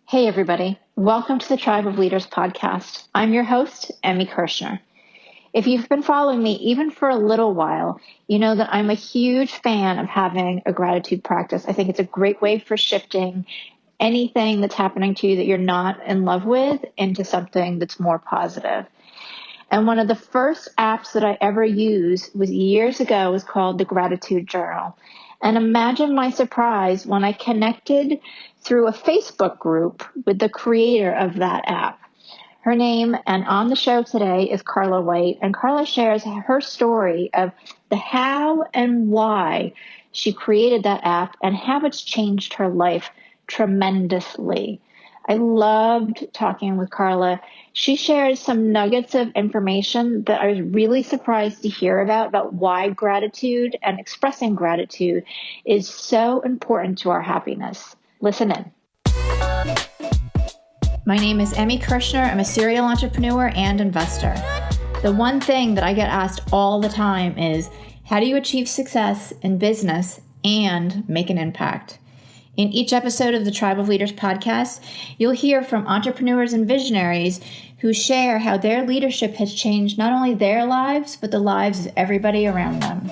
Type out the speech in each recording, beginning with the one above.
Hey, everybody. Welcome to the Tribe of Leaders podcast. I'm your host, Emi Kirshner. If you've been following me even for a little while, you know that I'm a huge fan of having a gratitude practice. I think it's a great way for shifting anything that's happening to you that you're not in love with into something that's more positive. And one of the first apps that I ever used was years ago, was called the Gratitude Journal. And imagine my surprise when I connected through a Facebook group with the creator of that app. Her name, and on the show today, is Carla White. And Carla shares her story of the how and why she created that app and how it's changed her life tremendously. I loved talking with Carla. She shared some nuggets of information that I was really surprised to hear about why gratitude and expressing gratitude is so important to our happiness. Listen in. My name is Emi Kirshner. I'm a serial entrepreneur and investor. The one thing that I get asked all the time is, how do you achieve success in business and make an impact? In each episode of the Tribe of Leaders podcast, you'll hear from entrepreneurs and visionaries who share how their leadership has changed not only their lives, but the lives of everybody around them.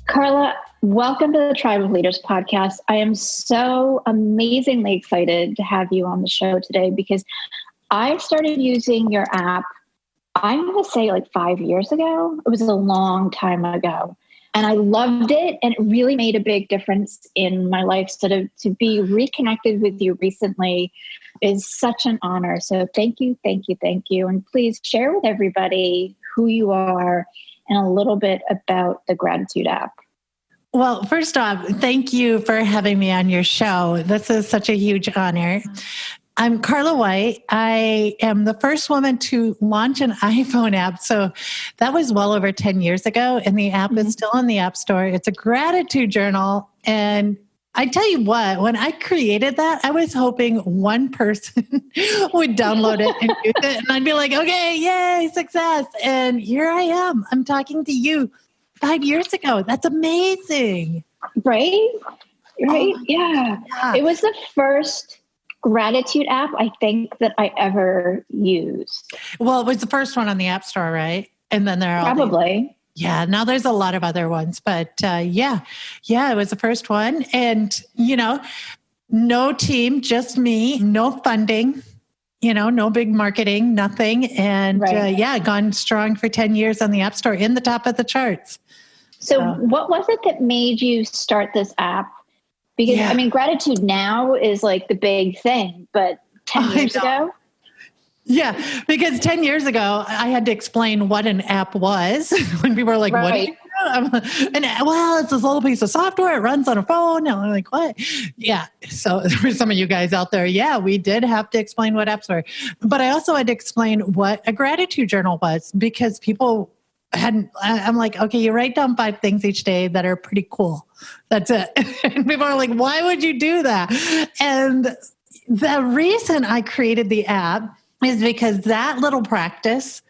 Carla, welcome to the Tribe of Leaders podcast. I am so amazingly excited to have you on the show today because I started using your app, I'm going to say like 5 years ago. It was a long time ago. And I loved it. And it really made a big difference in my life. So to be reconnected with you recently is such an honor. So thank you, thank you, thank you. And please share with everybody who you are and a little bit about the Gratitude app. Well, first off, thank you for having me on your show. This is such a huge honor. I'm Carla White. I am the first woman to launch an iPhone app. So that was well over 10 years ago, and the app is still in the App Store. It's a gratitude journal. And I tell you what, when I created that, I was hoping one person would download it and use it. And I'd be like, okay, yay, success. And here I am. I'm talking to you 5 years ago. That's amazing. Right? Right? Oh, yeah. It was the first gratitude app, I think, that I ever used. Well, it was the first one on the App Store, right? And then there are probably. Now there's a lot of other ones, but it was the first one. And, no team, just me, no funding, no big marketing, nothing. And gone strong for 10 years on the App Store, in the top of the charts. So what was it that made you start this app? Because, gratitude now is like the big thing, but 10 years ago? Yeah, because 10 years ago, I had to explain what an app was. When people were like, what do you do? It's this little piece of software. It runs on a phone. And I'm like, what? Yeah. So for some of you guys out there, we did have to explain what apps were. But I also had to explain what a gratitude journal was, because people I'm like, okay, you write down 5 things each day that are pretty cool. That's it. And people are like, why would you do that? And the reason I created the app is because that little practice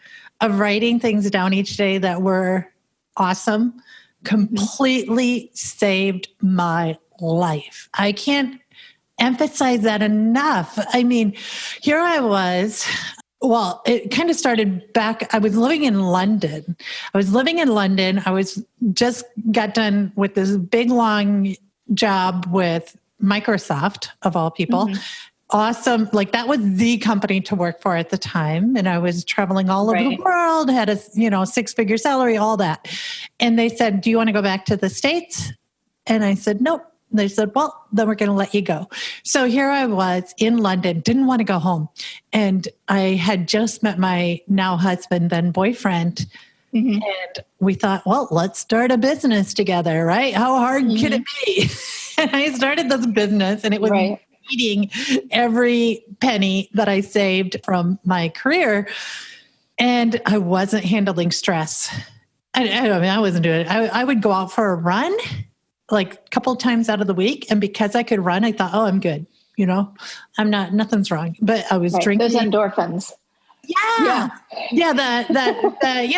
of writing things down each day that were awesome completely saved my life. I can't emphasize that enough. I mean, here I was. Well, it kind of started back. I was living in London. I was just got done with this big, long job with Microsoft, of all people. Mm-hmm. Awesome. Like, that was the company to work for at the time. And I was traveling all over the world, had a, 6-figure salary, all that. And they said, do you want to go back to the States? And I said, nope. They said, well, then we're going to let you go. So here I was in London, didn't want to go home. And I had just met my now husband, then boyfriend. Mm-hmm. And we thought, well, let's start a business together, right? How hard can it be? And I started this business, and it was eating every penny that I saved from my career. And I wasn't handling stress. I wasn't doing it. I would go out for a run like a couple of times out of the week. And because I could run, I thought, oh, I'm good. Nothing's wrong. But I was drinking. Those endorphins. Yeah. Yeah.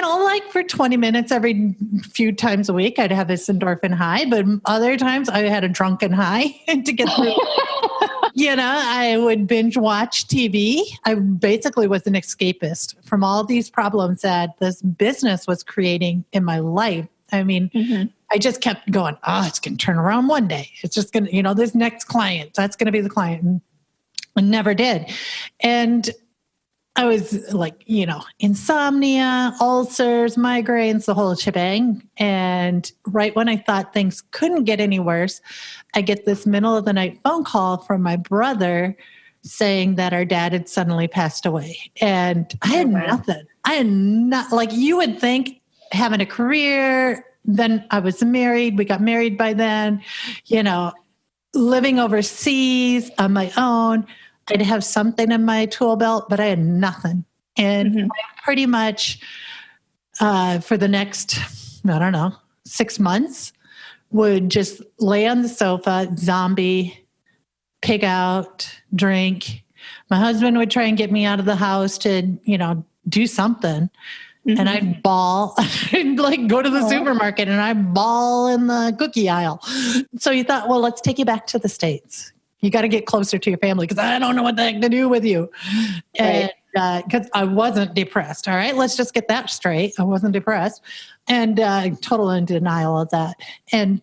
Like for 20 minutes every few times a week, I'd have this endorphin high, but other times I had a drunken high to get through. I would binge watch TV. I basically was an escapist from all these problems that this business was creating in my life. I mean, I just kept going, it's going to turn around one day. It's just going to, this next client, that's going to be the client. And never did. And I was like, insomnia, ulcers, migraines, the whole shebang. And right when I thought things couldn't get any worse, I get this middle of the night phone call from my brother saying that our dad had suddenly passed away. And I had nothing. I had not, like you would think, having a career. Then I was married. We got married by then, living overseas on my own. I'd have something in my tool belt, but I had nothing. And I pretty much, for the next, 6 months, would just lay on the sofa, zombie, pig out, drink. My husband would try and get me out of the house to, do something. And I'd bawl and go to the supermarket and I'd bawl in the cookie aisle. So he thought, well, let's take you back to the States. You got to get closer to your family because I don't know what the heck to do with you. Right. And because I wasn't depressed. All right, let's just get that straight. I wasn't depressed and total in denial of that. And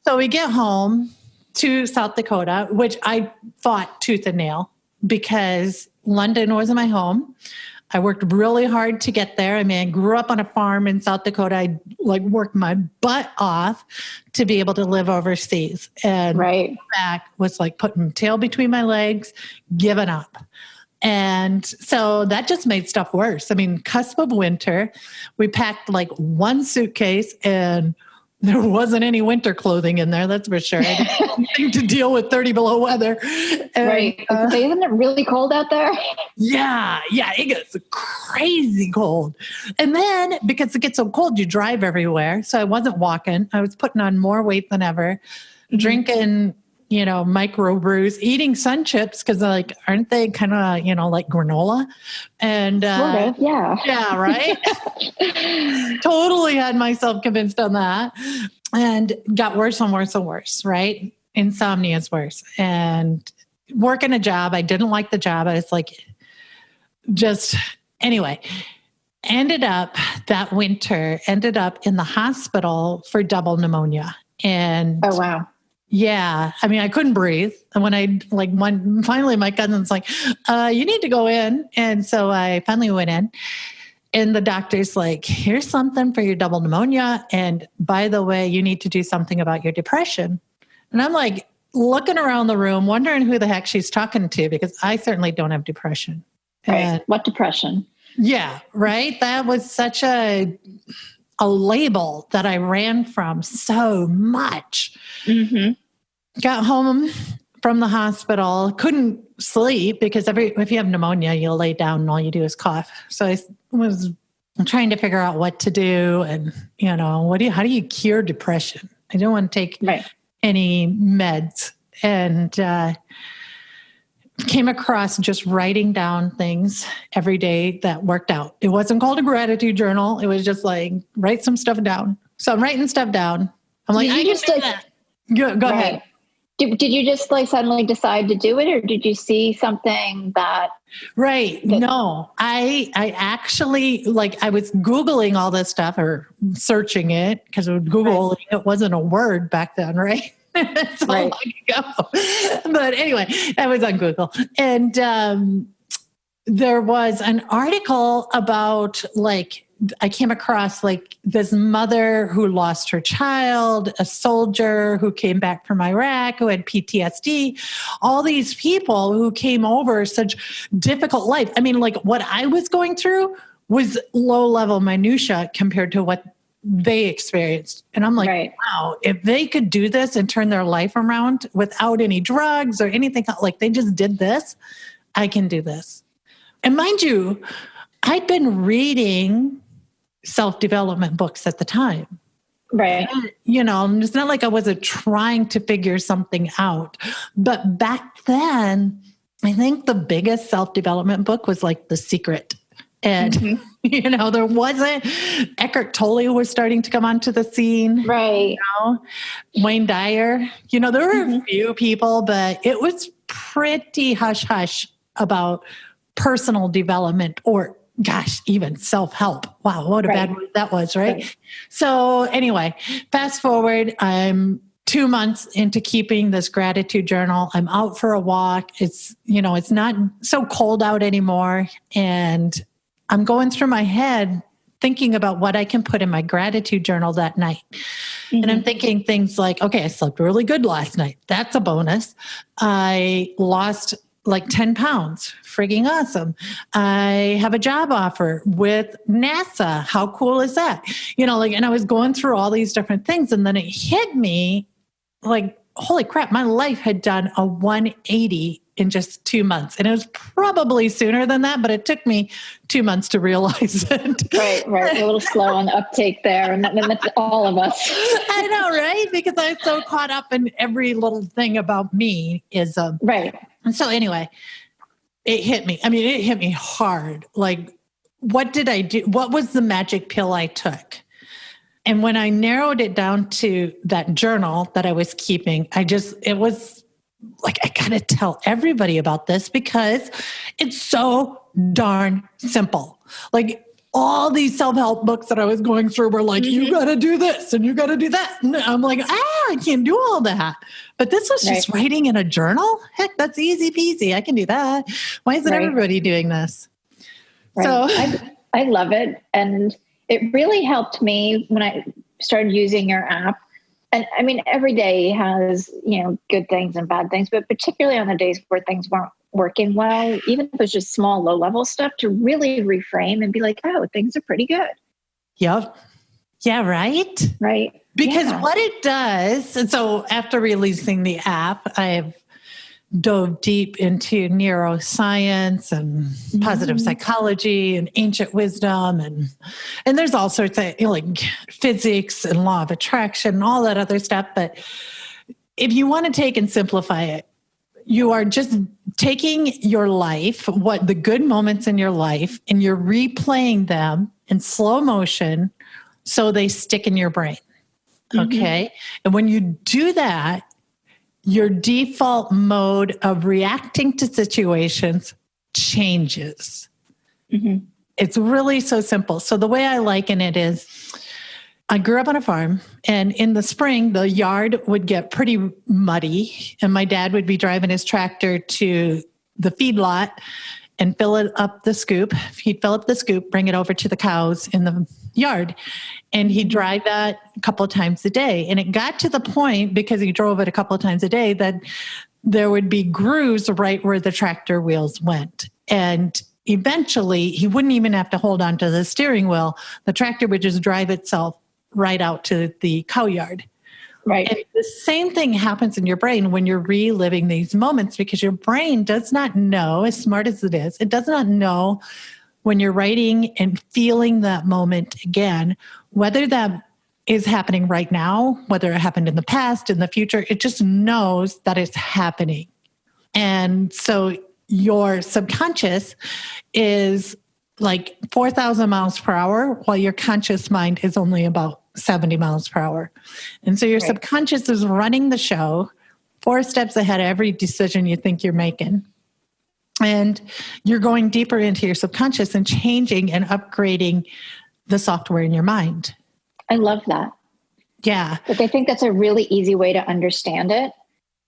so we get home to South Dakota, which I fought tooth and nail because London wasn't my home. I worked really hard to get there. I mean, I grew up on a farm in South Dakota. I worked my butt off to be able to live overseas. And back was putting tail between my legs, giving up. And so that just made stuff worse. I mean, cusp of winter, we packed one suitcase and there wasn't any winter clothing in there, that's for sure. I didn't have anything to deal with 30 below weather. And, isn't it really cold out there? Yeah, it gets crazy cold. And then because it gets so cold, you drive everywhere. So I wasn't walking. I was putting on more weight than ever, drinking, micro brews, eating sun chips because aren't they kind of, like granola? And yeah, right. Totally had myself convinced on that, and got worse and worse and worse. Right, insomnia is worse, and working a job. I didn't like the job. I was anyway. That winter ended up in the hospital for double pneumonia, and oh wow. Yeah. I mean, I couldn't breathe. And when finally my cousin's like, you need to go in. And so I finally went in and the doctor's like, here's something for your double pneumonia. And by the way, you need to do something about your depression. And I'm looking around the room, wondering who the heck she's talking to, because I certainly don't have depression. Right. And, what depression? Yeah. Right. That was such a label that I ran from so much. Got home from the hospital, couldn't sleep because if you have pneumonia, you'll lay down and all you do is cough. So I was trying to figure out what to do. And, how do you cure depression? I don't want to take any meds. And came across just writing down things every day that worked out. It wasn't called a gratitude journal. It was just write some stuff down. So I'm writing stuff down. I'm I can do that. Go ahead. Did you just suddenly decide to do it, or did you see something that? Right. No, I actually I was Googling all this stuff or searching it because Google, it wasn't a word back then. Right. So long ago. But anyway, I was on Google and, there was an article about I came across this mother who lost her child, a soldier who came back from Iraq, who had PTSD, all these people who came over such difficult life. I mean, what I was going through was low level minutia compared to what they experienced. And I'm wow, if they could do this and turn their life around without any drugs or anything, they just did this, I can do this. And mind you, I'd been reading self-development books at the time. Right. It's not I wasn't trying to figure something out. But back then, I think the biggest self-development book was The Secret. And, there wasn't, Eckhart Tolle was starting to come onto the scene. Right. Wayne Dyer, there were a few people, but it was pretty hush hush about personal development or even self-help. Wow, what a bad word that was, right? So anyway, fast forward, I'm 2 months into keeping this gratitude journal. I'm out for a walk. It's not so cold out anymore. And I'm going through my head thinking about what I can put in my gratitude journal that night. And I'm thinking things like, okay, I slept really good last night. That's a bonus. I lost like 10 pounds. Frigging awesome. I have a job offer with NASA. How cool is that? And I was going through all these different things. And then it hit me like, holy crap, my life had done a 180 in just 2 months. And it was probably sooner than that, but it took me 2 months to realize it. Right. A little slow on the uptake there. And that's all of us. I know, right? Because I'm so caught up in every little thing about me is... right. And so anyway, it hit me. I mean, it hit me hard. Like, what did I do? What was the magic pill I took? And when I narrowed it down to that journal that I was keeping, it was like, I got to tell everybody about this because it's so darn simple. Like all these self-help books that I was going through were like, you got to do this and you got to do that. And I'm like, I can't do all that. But this was just writing in a journal. Heck, that's easy peasy. I can do that. Why isn't everybody doing this? Right. So I love it. And it really helped me when I started using your app. And I mean, every day has, good things and bad things, but particularly on the days where things weren't working well, even if it's just small, low level stuff, to really reframe and be like, oh, things are pretty good. Yep. Yeah, right? Right. Because what it does, and so after releasing the app, I've dove deep into neuroscience and positive psychology and ancient wisdom. And there's all sorts of like physics and law of attraction and all that other stuff. But if you want to take and simplify it, you are just taking your life, what the good moments in your life, and you're replaying them in slow motion so they stick in your brain. Okay. And when you do that, your default mode of reacting to situations changes. It's really so simple. So the way I liken it is, I grew up on a farm, and in the spring, the yard would get pretty muddy, and my dad would be driving his tractor to the feedlot and fill up the scoop. He'd fill up the scoop, bring it over to the cows in the yard. And he'd drive that a couple of times a day. And it got to the point, because he drove it a couple of times a day, that there would be grooves right where the tractor wheels went. And eventually, he wouldn't even have to hold on to the steering wheel. The tractor would just drive itself right out to the cow yard. Right. And the same thing happens in your brain when you're reliving these moments, because your brain does not know, as smart as it is, it does not know when you're writing and feeling that moment again, whether that is happening right now, whether it happened in the past, in the future, it just knows that it's happening. And so your subconscious is like 4,000 miles per hour, while your conscious mind is only about 70 miles per hour. And so your subconscious is running the show 4 steps ahead of every decision you think you're making. And you're going deeper into your subconscious and changing and upgrading the software in your mind. I love that. Yeah. But I think that's a really easy way to understand it,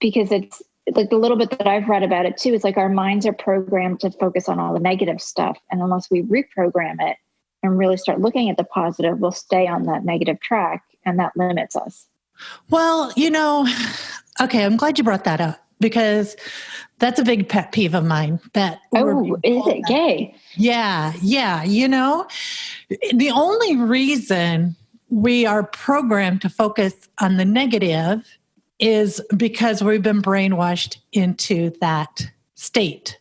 because it's like the little bit that I've read about it too. It's like our minds are programmed to focus on all the negative stuff. And unless we reprogram it and really start looking at the positive, we'll stay on that negative track, and that limits us. Well, okay, I'm glad you brought that up, because that's a big pet peeve of mine. Is it gay? Yeah. The only reason we are programmed to focus on the negative is because we've been brainwashed into that state.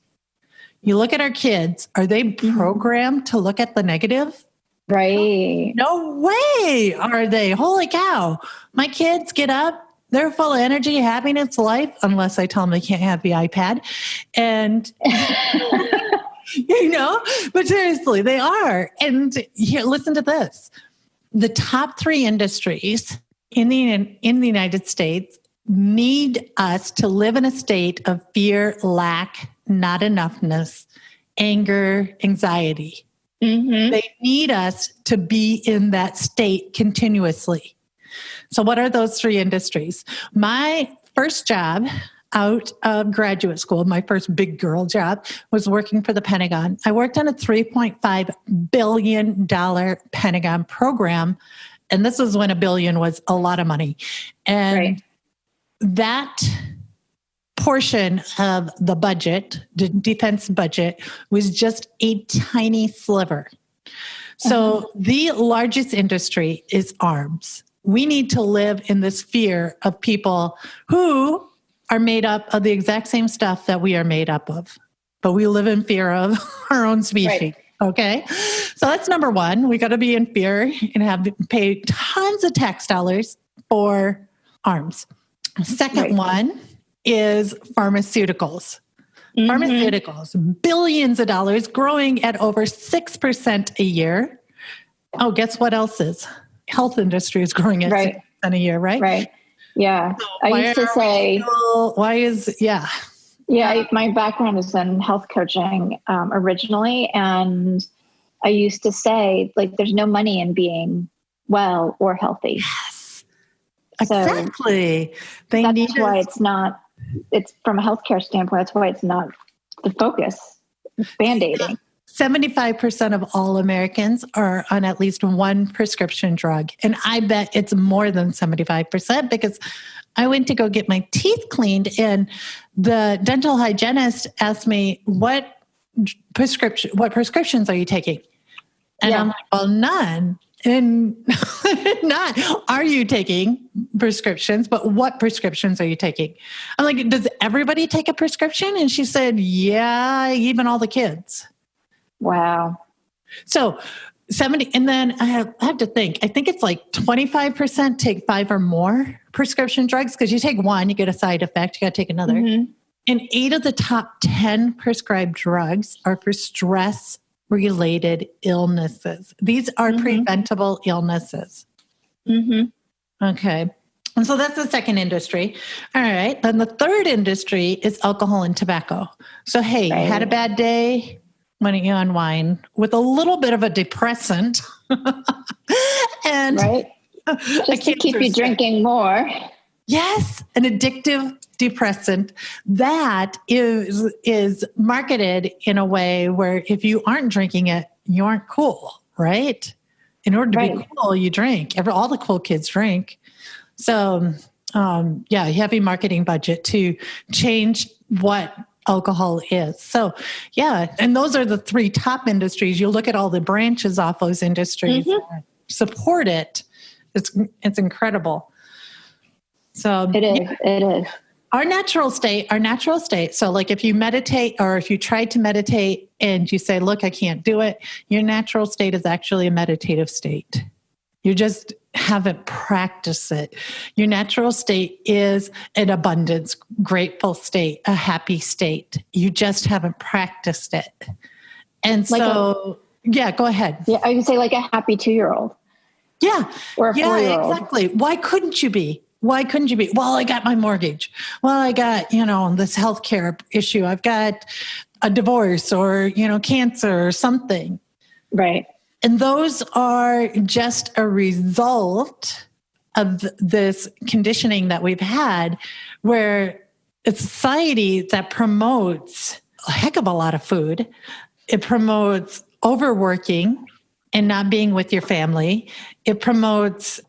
You look at our kids, are they programmed to look at the negative? Right. No way are they. Holy cow. My kids get up, they're full of energy, happiness, life, unless I tell them they can't have the iPad. And but seriously, they are. And here, listen to this. The top 3 industries in the United States need us to live in a state of fear, lack, not enoughness, anger, anxiety. Mm-hmm. They need us to be in that state continuously. So what are those 3 industries? My first job out of graduate school, my first big girl job, was working for the Pentagon. I worked on a $3.5 billion Pentagon program. And this was when $1 billion was a lot of money. And that portion of the budget, the defense budget, was just a tiny sliver. So the largest industry is arms. We need to live in this fear of people who are made up of the exact same stuff that we are made up of, but we live in fear of our own species. Right. Okay. So that's number 1. We got to be in fear and pay tons of tax dollars for arms. Second one is pharmaceuticals. Mm-hmm. Pharmaceuticals, billions of dollars, growing at over 6% a year. Oh, guess what else is? Health industry is growing at 6% a year, right? Right. Yeah. So I used to say, my background is in health coaching originally. And I used to say, like, there's no money in being well or healthy. Yes. Exactly. That's why it's from a healthcare standpoint, that's why it's not the focus. It's Band-Aiding. 75% of all Americans are on at least one prescription drug. And I bet it's more than 75% because I went to go get my teeth cleaned and the dental hygienist asked me, what prescriptions are you taking? And I'm like, well, none. And not, are you taking prescriptions, but what prescriptions are you taking? I'm like, does everybody take a prescription? And she said, yeah, even all the kids. Wow. So 70, and then I have to think, I think it's like 25% take 5 or more prescription drugs because you take one, you get a side effect, you got to take another. Mm-hmm. And 8 of the top 10 prescribed drugs are for stress-related illnesses. These are preventable illnesses. Mm-hmm. Okay. And so that's the second industry. All right. Then the third industry is alcohol and tobacco. So, hey, you had a bad day, why don't you unwind with a little bit of a depressant? And just to keep you drinking more. Yes, an addictive depressant that is marketed in a way where if you aren't drinking it, you aren't cool, right? In order to be cool, you drink. All the cool kids drink. So, heavy marketing budget to change what alcohol is. So, and those are the 3 top industries. You look at all the branches off those industries that support it. It's incredible. So it is. Our natural state. So like if you meditate or if you try to meditate and you say, look, I can't do it, your natural state is actually a meditative state. You just haven't practiced it. Your natural state is an abundance, grateful state, a happy state. You just haven't practiced it. And so, go ahead. Yeah, I would say like a happy 2-year-old. Yeah. Or a 4-year-old. Exactly. Why couldn't you be? Well, I got my mortgage. Well, I got, this healthcare issue. I've got a divorce or, cancer or something. Right. And those are just a result of this conditioning that we've had where it's a society that promotes a heck of a lot of food. It promotes overworking and not being with your family. It promotes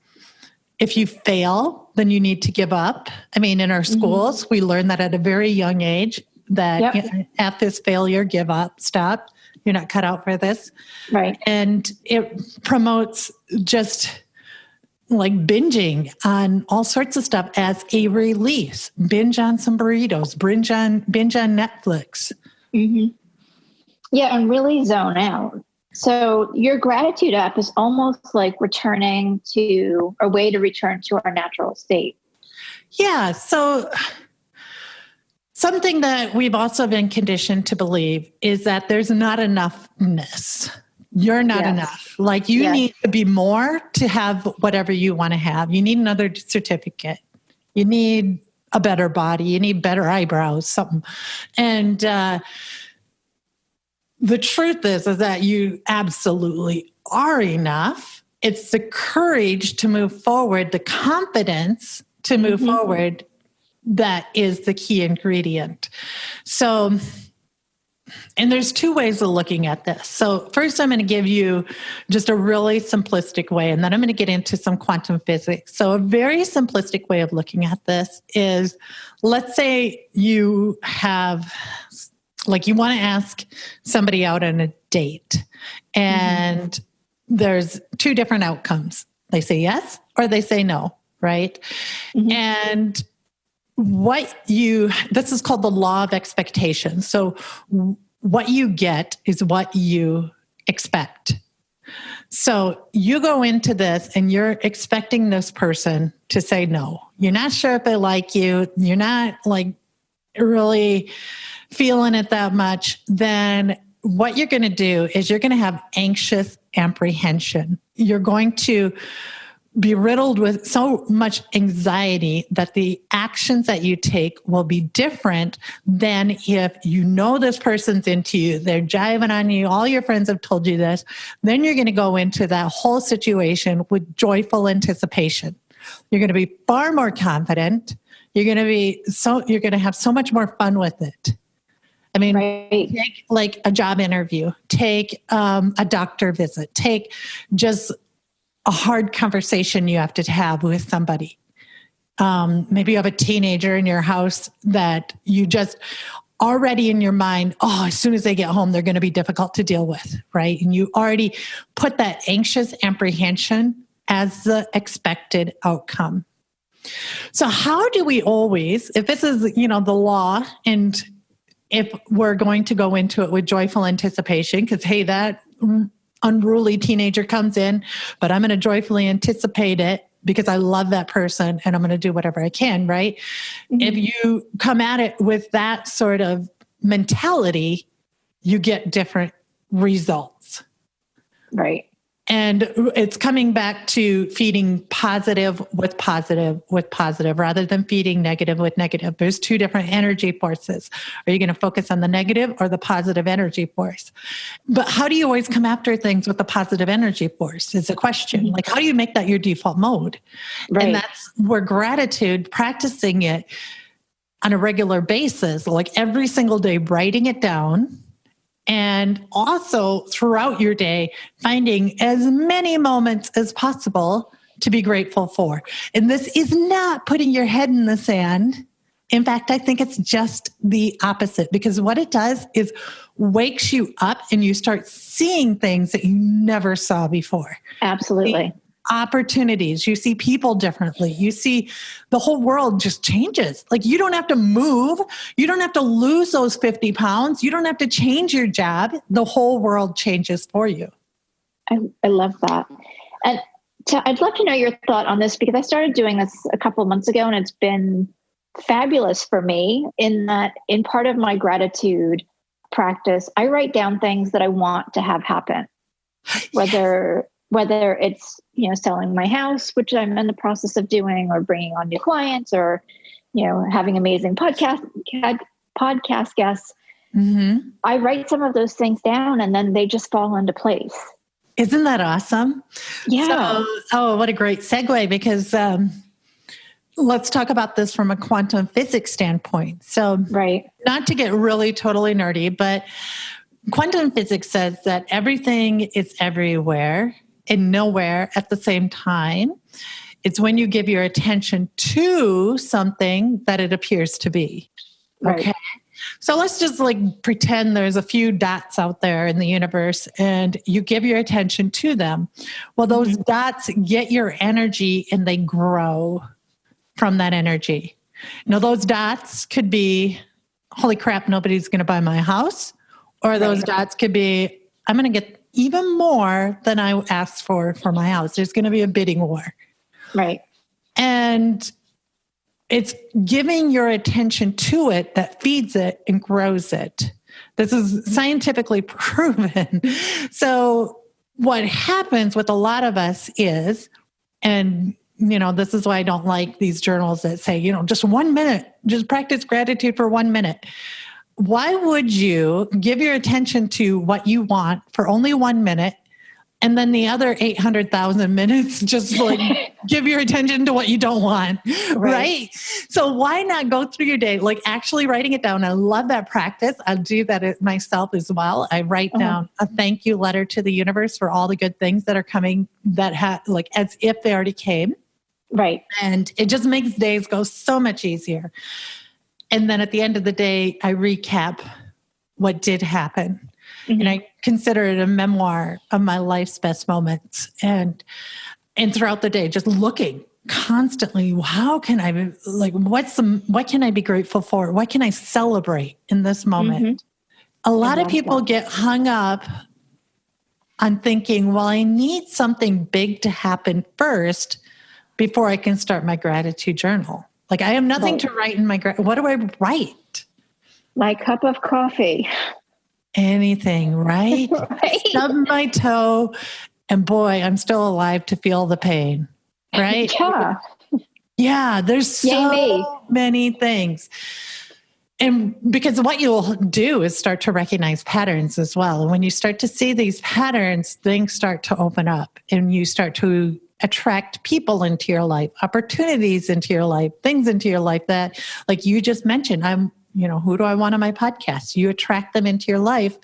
if you fail, then you need to give up. I mean, in our schools, we learn that at a very young age that at this failure, give up, stop. You're not cut out for this. Right. And it promotes just like binging on all sorts of stuff as a release. Binge on some burritos, binge on Netflix. Mm-hmm. Yeah, and really zone out. So your gratitude app is almost like returning to a way to return to our natural state. Yeah. So something that we've also been conditioned to believe is that there's not enoughness. You're not enough. Like you need to be more to have whatever you want to have. You need another certificate. You need a better body. You need better eyebrows, something. And the truth is that you absolutely are enough. It's the courage to move forward, the confidence to move forward that is the key ingredient. So, and there's two ways of looking at this. So first, I'm going to give you just a really simplistic way, and then I'm going to get into some quantum physics. So a very simplistic way of looking at this is, let's say you have, like you want to ask somebody out on a date, and there's two different outcomes. They say yes or they say no, right? And this is called the law of expectation. So what you get is what you expect. So you go into this and you're expecting this person to say no. You're not sure if they like you. You're not like really feeling it that much. Then what you're going to do is you're going to have anxious apprehension. You're going to be riddled with so much anxiety that the actions that you take will be different than if you know this person's into you, they're jiving on you, all your friends have told you this, then you're going to go into that whole situation with joyful anticipation. You're going to be far more confident. You're going to have so much more fun with it. I mean, take like a job interview, take a doctor visit, take just a hard conversation you have to have with somebody. Maybe you have a teenager in your house that you just already in your mind, as soon as they get home, they're going to be difficult to deal with, right? And you already put that anxious apprehension as the expected outcome. So how do we always, if this is, the law, and if we're going to go into it with joyful anticipation, because, hey, that unruly teenager comes in, but I'm going to joyfully anticipate it because I love that person and I'm going to do whatever I can, right? If you come at it with that sort of mentality, you get different results. Right. And it's coming back to feeding positive with positive with positive rather than feeding negative with negative. There's two different energy forces. Are you going to focus on the negative or the positive energy force? But how do you always come after things with the positive energy force is a question. Like, how do you make that your default mode? Right. And that's where gratitude, practicing it on a regular basis, like every single day, writing it down. And also throughout your day, finding as many moments as possible to be grateful for. And this is not putting your head in the sand. In fact, I think it's just the opposite, because what it does is wakes you up and you start seeing things that you never saw before. Absolutely. Opportunities. You see people differently. You see the whole world just changes. Like, you don't have to move. You don't have to lose those 50 pounds. You don't have to change your job. The whole world changes for you. I love that. And I'd love to know your thought on this, because I started doing this a couple of months ago and it's been fabulous for me in that in part of my gratitude practice, I write down things that I want to have happen, whether it's, selling my house, which I'm in the process of doing, or bringing on new clients, or, having amazing podcast guests. I write some of those things down and then they just fall into place. Isn't that awesome? Yeah. So, what a great segue, because let's talk about this from a quantum physics standpoint. So, not to get really totally nerdy, but quantum physics says that everything is everywhere and nowhere at the same time. It's when you give your attention to something that it appears to be. Okay. So let's just pretend there's a few dots out there in the universe and you give your attention to them. Well, those dots get your energy and they grow from that energy. Those dots could be, holy crap, nobody's going to buy my house. Or those dots could be, I'm going to get even more than I asked for my house. There's going to be a bidding war. Right. And it's giving your attention to it that feeds it and grows it. This is scientifically proven. So what happens with a lot of us is, and this is why I don't like these journals that say, just 1 minute, just practice gratitude for 1 minute. Why would you give your attention to what you want for only 1 minute, and then the other 800,000 minutes, just like give your attention to what you don't want, right? So why not go through your day, like actually writing it down? I love that practice. I do that myself as well. I write down a thank you letter to the universe for all the good things that are coming, that like as if they already came. Right. And it just makes days go so much easier. And then at the end of the day, I recap what did happen. Mm-hmm. And I consider it a memoir of my life's best moments. And throughout the day, just looking constantly, how can I, like, what can I be grateful for? What can I celebrate in this moment? Mm-hmm. A lot of people get hung up on thinking, well, I need something big to happen first before I can start my gratitude journal. Like, I have nothing to write in my, what do I write? My cup of coffee. Anything, right? Stub my toe, and boy, I'm still alive to feel the pain, right? Yeah, there's so many things. And because what you'll do is start to recognize patterns as well. And when you start to see these patterns, things start to open up, and you start to attract people into your life, opportunities into your life, things into your life that, like you just mentioned, who do I want on my podcast? You attract them into your life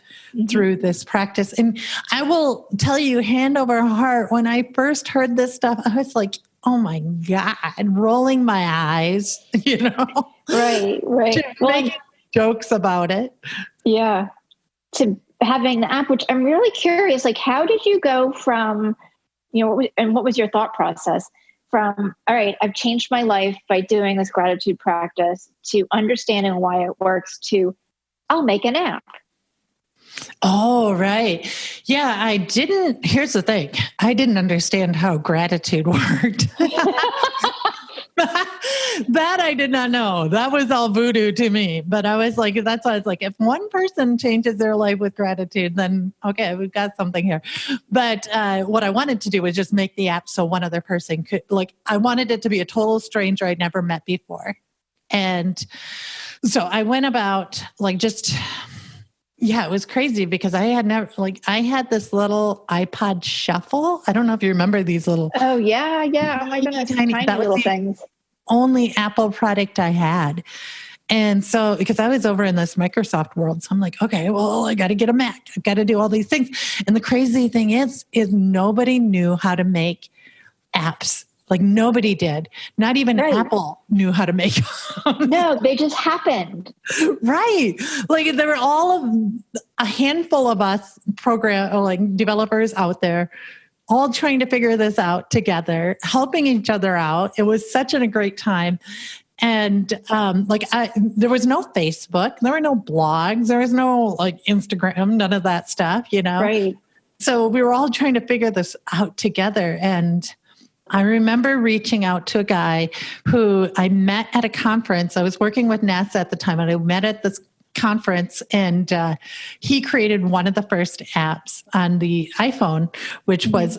through this practice. And I will tell you, hand over heart, when I first heard this stuff, I was like, oh my God, rolling my eyes, Right. Making jokes about it. Yeah. To having the app, which I'm really curious, like, how did you go from, and what was your thought process from, all right, I've changed my life by doing this gratitude practice, to understanding why it works, to I'll make an app? Oh, right. Yeah, here's the thing. I didn't understand how gratitude worked. That I did not know. That was all voodoo to me. But I was like, that's why I was like, if one person changes their life with gratitude, then okay, we've got something here. But what I wanted to do was just make the app so one other person could, like, I wanted it to be a total stranger I'd never met before. And so I went about it was crazy because I had this little iPod Shuffle. I don't know if you remember these little. Oh yeah. Oh my goodness. Tiny little things. Only Apple product I had. And so, because I was over in this Microsoft world, so I'm like, okay, well, I got to get a Mac. I've got to do all these things. And the crazy thing is nobody knew how to make apps. Like, nobody did. Not even Apple knew how to make them. No, they just happened. Right. Like, there were a handful of us developers out there, all trying to figure this out together, helping each other out. It was such a great time. And there was no Facebook, there were no blogs, there was no Instagram, none of that stuff, Right. So we were all trying to figure this out together. And I remember reaching out to a guy who I met at a conference. I was working with NASA at the time, and I met at this conference, and he created one of the first apps on the iPhone, which was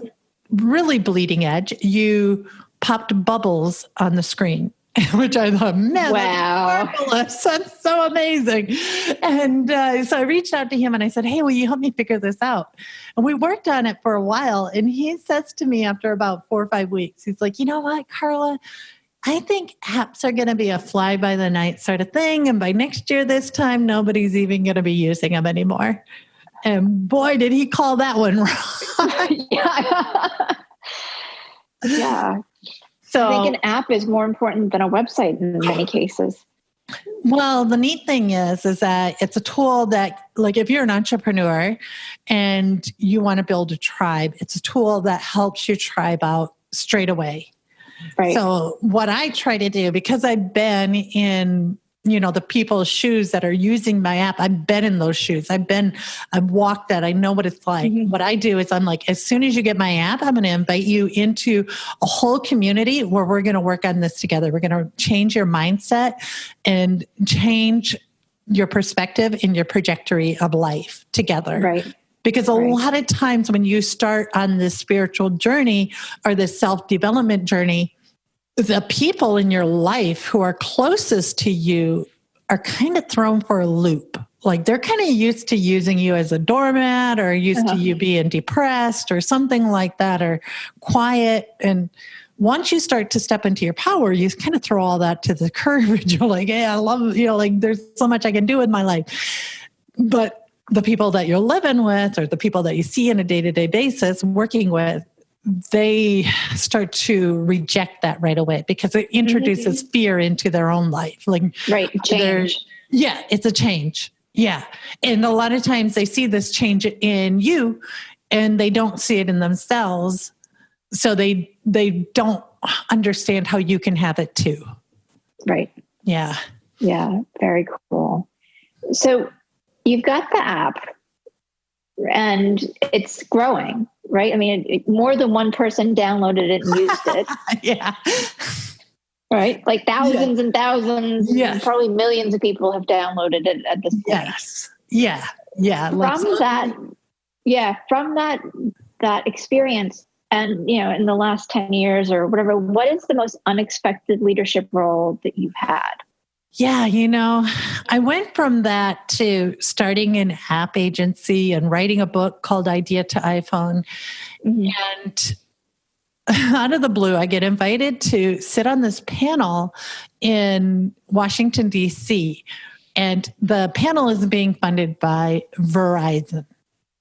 really bleeding edge. You popped bubbles on the screen, which I thought, man, wow, that's marvelous. That's so amazing. And so I reached out to him and I said, hey, will you help me figure this out? And we worked on it for a while. And he says to me after about 4 or 5 weeks, he's like, you know what, Carla, I think apps are going to be a fly by the night sort of thing. And by next year, this time, nobody's even going to be using them anymore. And boy, did he call that one wrong. Yeah. So I think an app is more important than a website in many cases. Well, the neat thing is that it's a tool that, like, if you're an entrepreneur and you want to build a tribe, it's a tool that helps your tribe out straight away. Right. So what I try to do, because I've been in the people's shoes that are using my app. I've been in those shoes. I've walked that. I know what it's like. Mm-hmm. What I do is I'm like, as soon as you get my app, I'm going to invite you into a whole community where we're going to work on this together. We're going to change your mindset and change your perspective and your trajectory of life together. Right. Because a lot of times when you start on this spiritual journey or this self-development journey, the people in your life who are closest to you are kind of thrown for a loop. Like they're kind of used to using you as a doormat or used to you being depressed or something like that, or quiet. And once you start to step into your power, you kind of throw all that to the curb. You're like, hey, I love, like there's so much I can do with my life. But the people that you're living with or the people that you see on a day-to-day basis working with, they start to reject that right away because it introduces fear into their own life. Like, change. Yeah, it's a change. Yeah. And a lot of times they see this change in you and they don't see it in themselves. So they don't understand how you can have it too. Right. Yeah. Yeah. Very cool. So you've got the app and it's growing. Right. I mean, more than one person downloaded it and used it. Yeah. Right. Like thousands and thousands, and probably millions of people have downloaded it at this point. Yes. Yeah. Yeah. From that experience and, in the last 10 years or whatever, what is the most unexpected leadership role that you've had? Yeah, I went from that to starting an app agency and writing a book called Idea to iPhone. Mm-hmm. And out of the blue, I get invited to sit on this panel in Washington, D.C. And the panel is being funded by Verizon.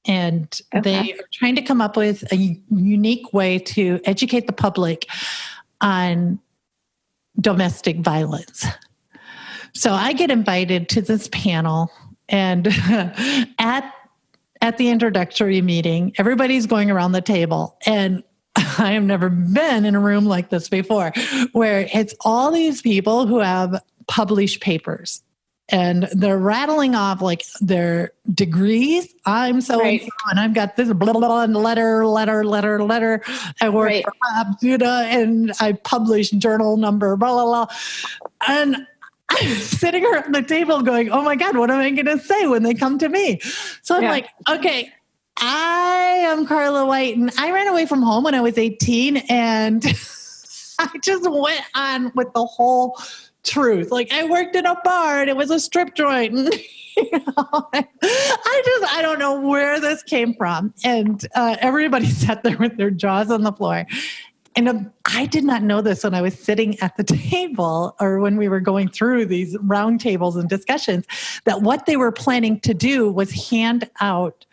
And they are trying to come up with a unique way to educate the public on domestic violence. So I get invited to this panel, and at the introductory meeting, everybody's going around the table, and I have never been in a room like this before, where it's all these people who have published papers, and they're rattling off like their degrees. I'm so and so, and I've got this blah, blah, blah, and letter. I work for labs, and I publish journal number, blah, blah, blah. And I'm sitting around the table going, oh my God, what am I going to say when they come to me? So I'm like, okay, I am Carla White and I ran away from home when I was 18 and I just went on with the whole truth. Like I worked in a bar and it was a strip joint. And, I don't know where this came from. And everybody sat there with their jaws on the floor. And I did not know this when I was sitting at the table or when we were going through these round tables and discussions, that what they were planning to do was hand out,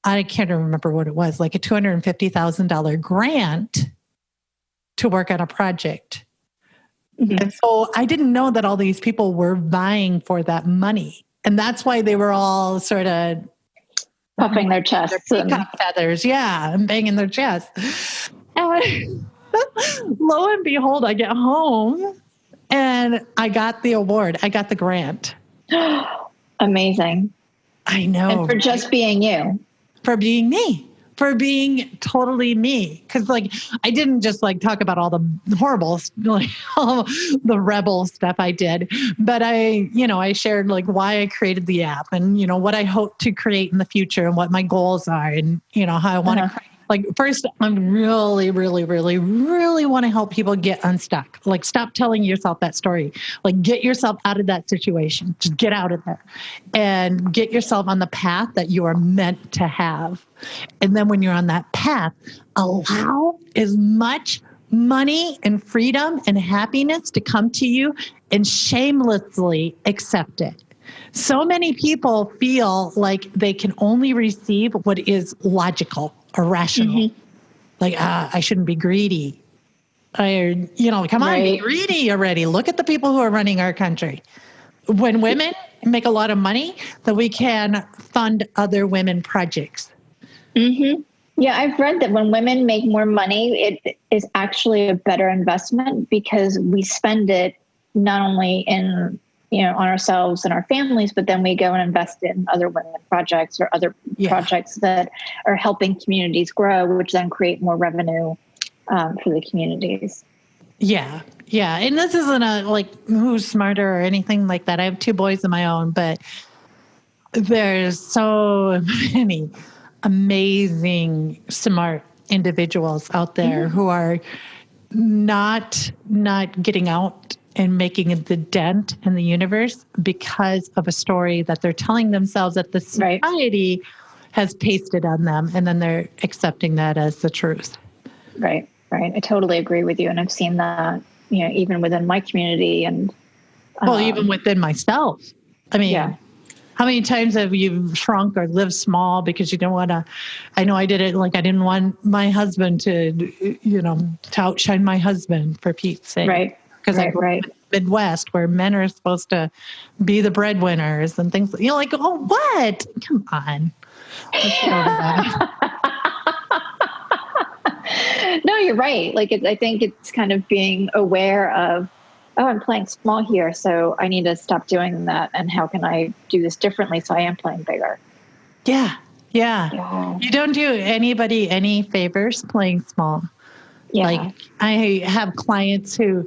I can't remember what it was, like a $250,000 grant to work on a project. Mm-hmm. And so I didn't know that all these people were vying for that money. And that's why they were all sort of puffing their chests. Their peacock feathers, and banging their chests. Lo and behold, I get home and I got the award. I got the grant. Amazing. I know. And for just being you. For being me. For being totally me. Because I didn't just talk about all the horrible, all the rebel stuff I did. But I shared why I created the app and, what I hope to create in the future and what my goals are and, how I want to first, I really, really, really, really want to help people get unstuck. Stop telling yourself that story. Get yourself out of that situation. Just get out of there and get yourself on the path that you are meant to have. And then when you're on that path, allow as much money and freedom and happiness to come to you and shamelessly accept it. So many people feel like they can only receive what is logical or rational. Mm-hmm. I shouldn't be greedy. Come on, be greedy already. Look at the people who are running our country. When women make a lot of money, then we can fund other women projects. Mm-hmm. Yeah, I've read that when women make more money, it is actually a better investment because we spend it not only in on ourselves and our families, but then we go and invest in other women projects or other projects that are helping communities grow, which then create more revenue for the communities. Yeah. Yeah. And this isn't a who's smarter or anything like that. I have 2 boys of my own, but there's so many amazing, smart individuals out there who are not getting out and making the dent in the universe because of a story that they're telling themselves that the society has pasted on them, and then they're accepting that as the truth. Right. I totally agree with you. And I've seen that, even within my community and even within myself. I mean, how many times have you shrunk or lived small because you don't want to? I know I did it. I didn't want my husband to outshine my husband, for Pete's sake. Right. Because I grew up in the Midwest, where men are supposed to be the breadwinners and things. Oh, what? Come on. Let's get over that. No, you're right. I think it's kind of being aware of, I'm playing small here, so I need to stop doing that. And how can I do this differently so I am playing bigger? Yeah. You don't do anybody any favors playing small. Yeah. I have clients who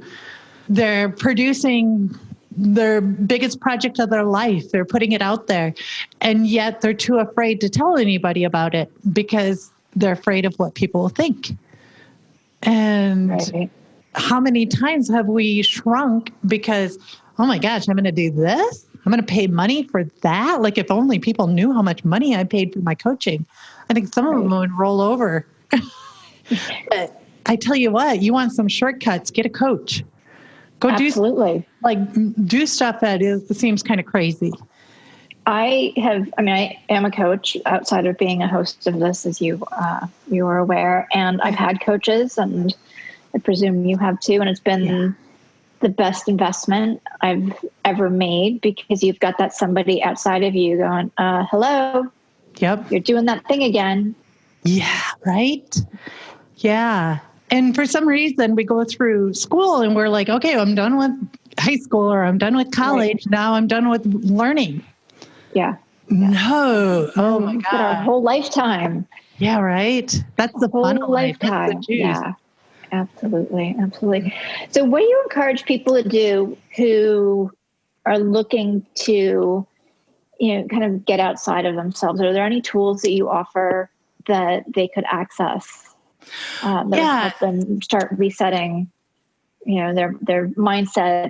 they're producing their biggest project of their life. They're putting it out there, and yet they're too afraid to tell anybody about it because they're afraid of what people will think. And how many times have we shrunk because, oh my gosh, I'm going to do this? I'm going to pay money for that? If only people knew how much money I paid for my coaching. I think some of them would roll over. But I tell you what, you want some shortcuts, get a coach. Go do stuff that seems kind of crazy. I am a coach outside of being a host of this, as you are aware, and I've had coaches, and I presume you have too, and it's been the best investment I've ever made, because you've got that somebody outside of you going, hello, you're doing that thing again. Yeah, right? Yeah. And for some reason, we go through school and we're like, okay, I'm done with high school, or I'm done with college. Now I'm done with learning. Yeah. No. Oh my God. Our whole lifetime. Yeah, right. That's the whole fun of life. Lifetime. That's the juice. Yeah, absolutely. So what do you encourage people to do who are looking to, kind of get outside of themselves? Are there any tools that you offer that they could access that would help them start resetting, their mindset,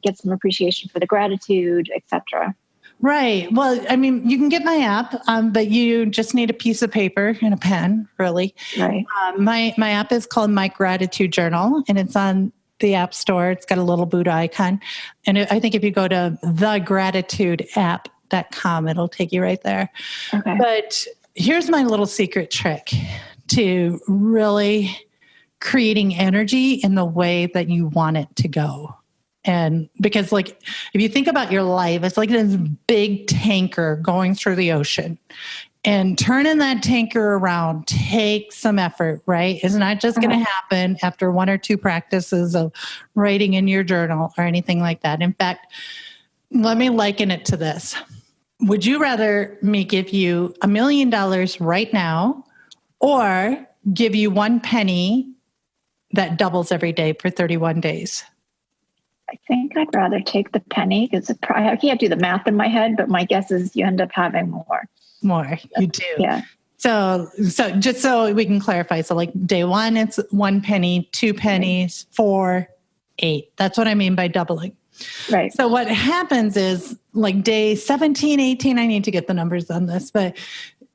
get some appreciation for the gratitude, etc.? Right. Well, you can get my app, but you just need a piece of paper and a pen, really. Right. My app is called My Gratitude Journal, and it's on the App Store. It's got a little Buddha icon. And I think if you go to thegratitudeapp.com, it'll take you right there. Okay. But here's my little secret trick to really creating energy in the way that you want it to go. And because if you think about your life, it's like this big tanker going through the ocean, and turning that tanker around takes some effort, right? It's not just going to happen after 1 or 2 practices of writing in your journal or anything like that. In fact, let me liken it to this. Would you rather me give you $1 million right now, or give you 1 penny that doubles every day for 31 days? I think I'd rather take the penny, because I can't do the math in my head, but my guess is you end up having more. You do. Yeah. So just so we can clarify. So day 1, it's 1 penny, 2 pennies, 4, 8. That's what I mean by doubling. Right. So what happens is day 17, 18, I need to get the numbers on this, but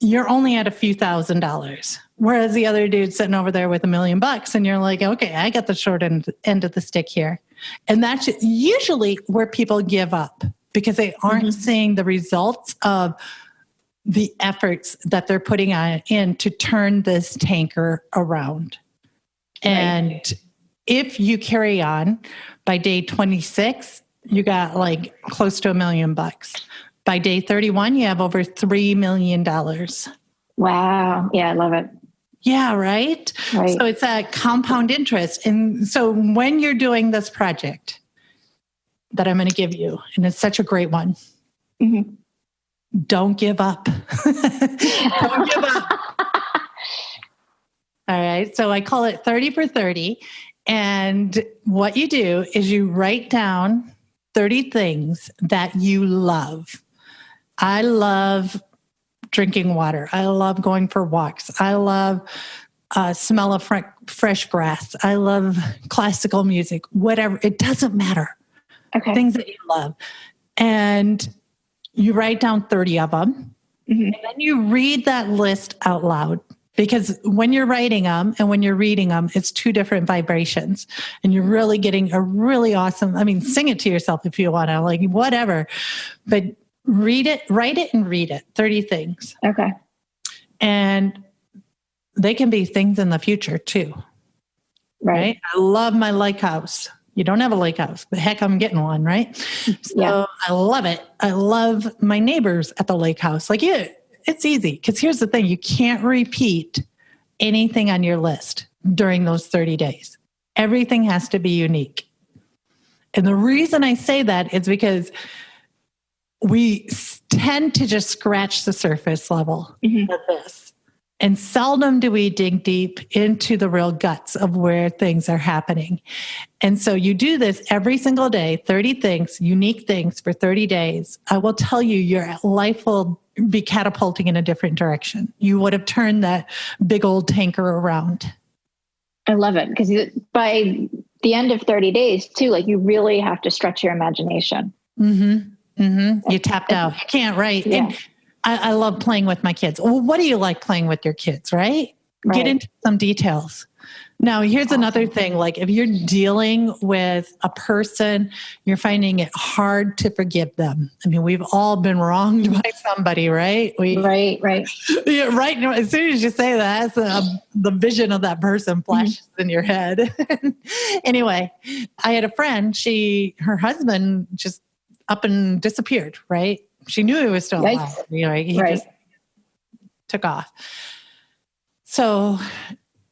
you're only at a few $1,000s. Whereas the other dude's sitting over there with $1 million, and you're like, okay, I got the short end of the stick here. And that's usually where people give up, because they aren't seeing the results of the efforts that they're putting in to turn this tanker around. Right. And if you carry on, by day 26, you got close to $1 million. By day 31, you have over $3 million. Wow. Yeah, I love it. Yeah, right? So it's that compound interest. And so when you're doing this project, that I'm going to give you, and it's such a great one. Mm-hmm. Don't give up. Don't give up. All right. So I call it 30 for 30. And what you do is you write down 30 things that you love. I love drinking water. I love going for walks. I love smell of fresh grass. I love classical music, whatever. It doesn't matter. Okay. Things that you love. And you write down 30 of them. Mm-hmm. And then you read that list out loud. Because when you're writing them and when you're reading them, it's two different vibrations. And you're really getting a really awesome, sing it to yourself if you want to, like whatever. But read it, write it and read it. 30 things. Okay. And they can be things in the future too. Right? I love my lake house. You don't have a lake house, but heck, I'm getting one, right? So I love it. I love my neighbors at the lake house. Like, it's easy because here's the thing. You can't repeat anything on your list during those 30 days. Everything has to be unique. And the reason I say that is because we tend to just scratch the surface level of this. And seldom do we dig deep into the real guts of where things are happening. And so you do this every single day, 30 things, unique things for 30 days. I will tell you, your life will be catapulting in a different direction. You would have turned that big old tanker around. I love it because by the end of 30 days too, like you really have to stretch your imagination. Mm-hmm. Mm-hmm. You tapped out. You can't write. Yeah. And I love playing with my kids. Well, what do you like playing with your kids, right? Get into some details. Now, here's another thing. Like if you're dealing with a person, you're finding it hard to forgive them. We've all been wronged by somebody, right? Right. Yeah, right. As soon as you say that, the vision of that person flashes in your head. Anyway, I had a friend, her husband just up and disappeared, right? She knew he was still alive. He just took off. So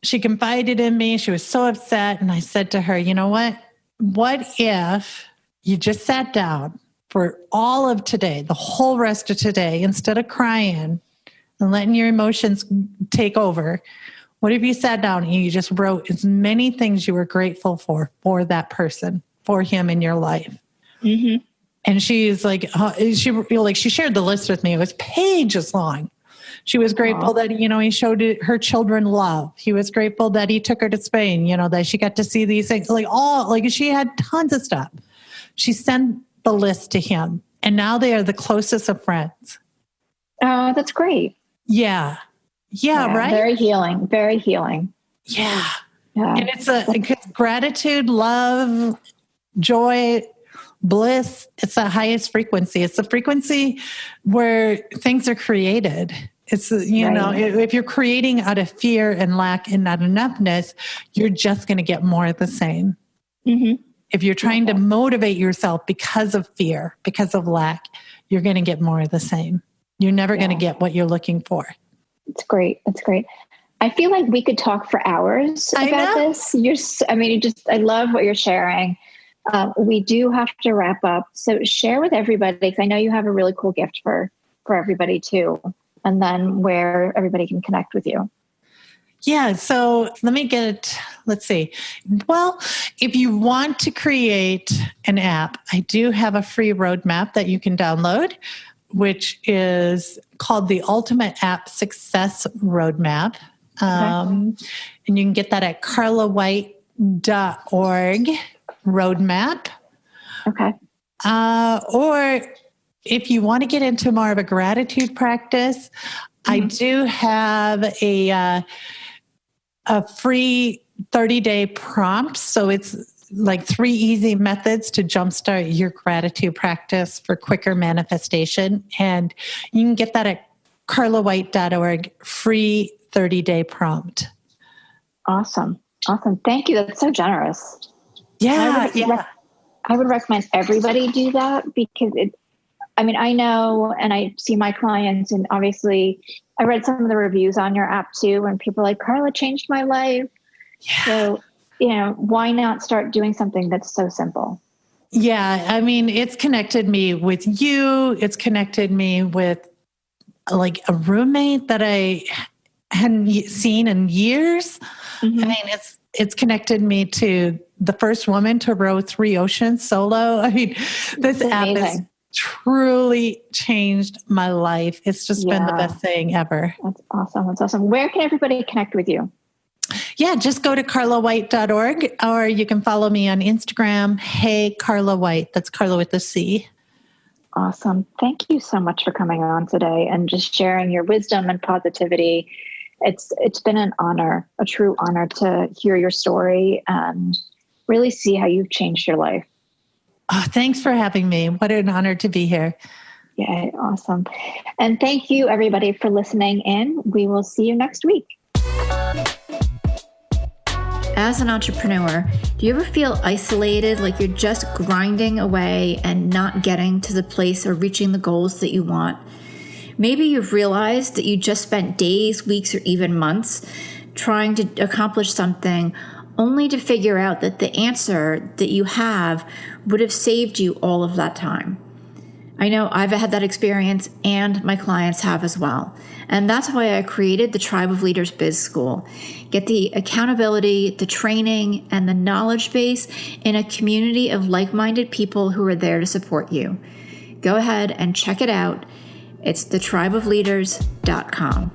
she confided in me. She was so upset. And I said to her, you know what? What if you just sat down for all of today, the whole rest of today, instead of crying and letting your emotions take over? What if you sat down and you just wrote as many things you were grateful for that person, for him in your life? Mm-hmm. And she's like, she shared the list with me. It was pages long. She was grateful that, he showed her children love. He was grateful that he took her to Spain, that she got to see these things, she had tons of stuff. She sent the list to him and now they are the closest of friends. Oh, that's great. Yeah. Yeah. Right. Very healing. Very healing. Yeah. And it's gratitude, love, joy, bliss. It's the highest frequency. It's the frequency where things are created. It's, if you're creating out of fear and lack and not enoughness, you're just going to get more of the same. Mm-hmm. If you're trying to motivate yourself because of fear, because of lack, you're going to get more of the same. You're never going to get what you're looking for. It's great. It's great. I feel like we could talk for hours about this. I love what you're sharing. We do have to wrap up. So share with everybody, because I know you have a really cool gift for everybody too. And then where everybody can connect with you. Yeah. So let's see. Well, if you want to create an app, I do have a free roadmap that you can download, which is called the Ultimate App Success Roadmap. And you can get that at carlawhite.org roadmap. Okay. Or if you want to get into more of a gratitude practice, I do have a free 30-day prompt. So it's like 3 easy methods to jumpstart your gratitude practice for quicker manifestation. And you can get that at carlawhite.org, free 30-day prompt. Awesome. Thank you. That's so generous. Yeah. I would recommend everybody do that because I know, and I see my clients, and obviously I read some of the reviews on your app too, and people are like, Carla changed my life. Yeah. So, why not start doing something that's so simple? Yeah. I mean, it's connected me with you. It's connected me with like a roommate that I hadn't seen in years. Mm-hmm. I mean, it's connected me to the first woman to row 3 oceans solo. I mean, this app has truly changed my life. It's just been the best thing ever. That's awesome. That's awesome. Where can everybody connect with you? Yeah, just go to carlawhite.org, or you can follow me on Instagram. Hey, Carla White. That's Carla with a C. Awesome. Thank you so much for coming on today and just sharing your wisdom and positivity. It's been an honor, a true honor to hear your story and really see how you've changed your life. Oh, thanks for having me. What an honor to be here. Yeah, awesome. And thank you, everybody, for listening in. We will see you next week. As an entrepreneur, do you ever feel isolated, like you're just grinding away and not getting to the place or reaching the goals that you want? Maybe you've realized that you just spent days, weeks, or even months trying to accomplish something only to figure out that the answer that you have would have saved you all of that time. I know I've had that experience and my clients have as well. And that's why I created the Tribe of Leaders Biz School. Get the accountability, the training, and the knowledge base in a community of like-minded people who are there to support you. Go ahead and check it out. It's thetribeofleaders.com.